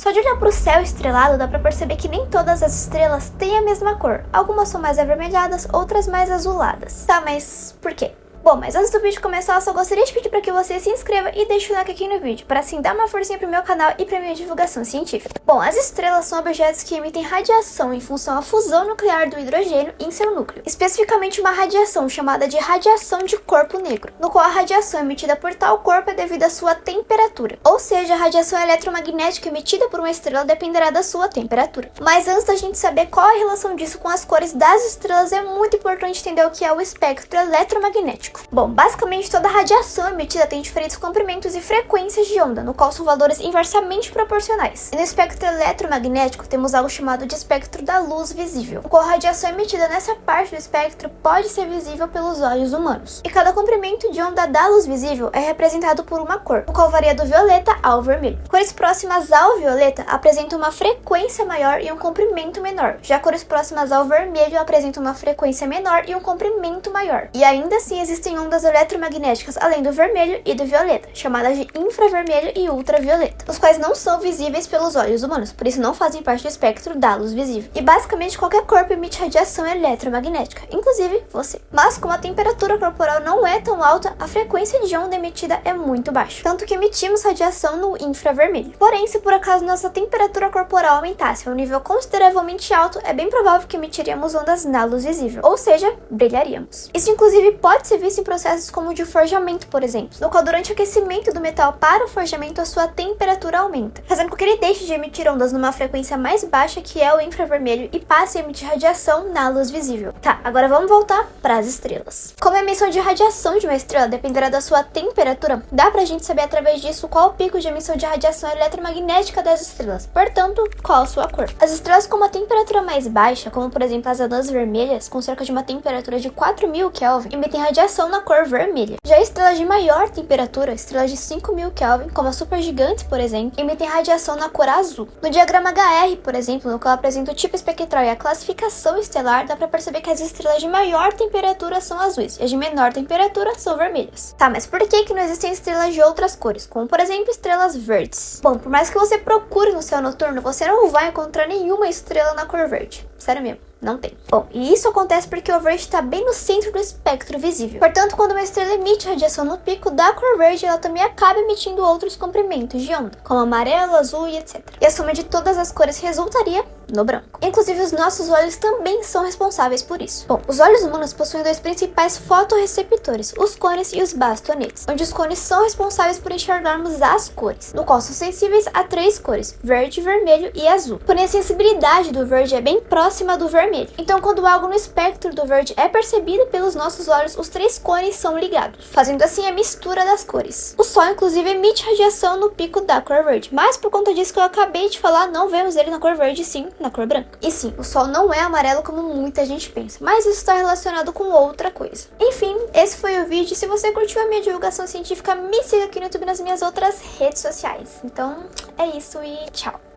Só de olhar para o céu estrelado dá para perceber que nem todas as estrelas têm a mesma cor. Algumas são mais avermelhadas, outras mais azuladas. Tá, mas por quê? Bom, mas antes do vídeo começar, eu só gostaria de pedir para que você se inscreva e deixe o like aqui no vídeo, para assim dar uma forcinha pro meu canal e pra minha divulgação científica. Bom, as estrelas são objetos que emitem radiação em função à fusão nuclear do hidrogênio em seu núcleo, especificamente uma radiação chamada de radiação de corpo negro, no qual a radiação emitida por tal corpo é devida à sua temperatura, ou seja, a radiação eletromagnética emitida por uma estrela dependerá da sua temperatura. Mas antes da gente saber qual a relação disso com as cores das estrelas, é muito importante entender o que é o espectro eletromagnético. Bom, basicamente toda radiação emitida tem diferentes comprimentos e frequências de onda, no qual são valores inversamente proporcionais. E no espectro eletromagnético temos algo chamado de espectro da luz visível, no qual a radiação emitida nessa parte do espectro pode ser visível pelos olhos humanos. E cada comprimento de onda da luz visível é representado por uma cor, no qual varia do violeta ao vermelho. Cores próximas ao violeta apresentam uma frequência maior e um comprimento menor, já cores próximas ao vermelho apresentam uma frequência menor e um comprimento maior. E ainda assim existem ondas eletromagnéticas além do vermelho e do violeta, chamadas de infravermelho e ultravioleta, os quais não são visíveis pelos olhos humanos, por isso não fazem parte do espectro da luz visível. E basicamente qualquer corpo emite radiação eletromagnética, inclusive você. Mas como a temperatura corporal não é tão alta, a frequência de onda emitida é muito baixa, tanto que emitimos radiação no infravermelho. Porém, se por acaso nossa temperatura corporal aumentasse a um nível consideravelmente alto, é bem provável que emitiríamos ondas na luz visível, ou seja, brilharíamos. Isso inclusive pode ser visto em processos como o de forjamento, por exemplo, no qual durante o aquecimento do metal para o forjamento a sua temperatura aumenta, fazendo com que ele deixe de emitir ondas numa frequência mais baixa, que é o infravermelho, e passe a emitir radiação na luz visível. Tá, agora vamos voltar para as estrelas. Como a emissão de radiação de uma estrela dependerá da sua temperatura, dá pra gente saber através disso qual o pico de emissão de radiação eletromagnética das estrelas, portanto, qual a sua cor. As estrelas com uma temperatura mais baixa, como por exemplo as anãs vermelhas, com cerca de uma temperatura de 4000 Kelvin, emitem radiação na cor vermelha. Já estrelas de maior temperatura, estrelas de 5000 Kelvin, como as supergigantes, por exemplo, emitem radiação na cor azul. No diagrama HR, por exemplo, no qual apresenta o tipo espectral e a classificação estelar, dá pra perceber que as estrelas de maior temperatura são azuis e as de menor temperatura são vermelhas. Tá, mas por que não existem estrelas de outras cores, como por exemplo estrelas verdes? Bom, por mais que você procure no céu noturno, você não vai encontrar nenhuma estrela na cor verde. Sério mesmo. Não tem. Bom, e isso acontece porque o verde está bem no centro do espectro visível. Portanto, quando uma estrela emite radiação no pico da cor verde, ela também acaba emitindo outros comprimentos de onda, como amarelo, azul e etc. E a soma de todas as cores resultaria no branco. Inclusive, os nossos olhos também são responsáveis por isso. Bom, os olhos humanos possuem dois principais fotorreceptores, os cones e os bastonetes, onde os cones são responsáveis por enxergarmos as cores, no qual são sensíveis a três cores, verde, vermelho e azul. Porém, a sensibilidade do verde é bem próxima do vermelho. Então, quando algo no espectro do verde é percebido pelos nossos olhos, os três cones são ligados, fazendo assim a mistura das cores. O Sol, inclusive, emite radiação no pico da cor verde, mas por conta disso que eu acabei de falar, não vemos ele na cor verde, sim na cor branca. E sim, o Sol não é amarelo como muita gente pensa, mas isso está relacionado com outra coisa. Enfim, esse foi o vídeo. Se você curtiu a minha divulgação científica, me siga aqui no YouTube e nas minhas outras redes sociais. Então, é isso e tchau!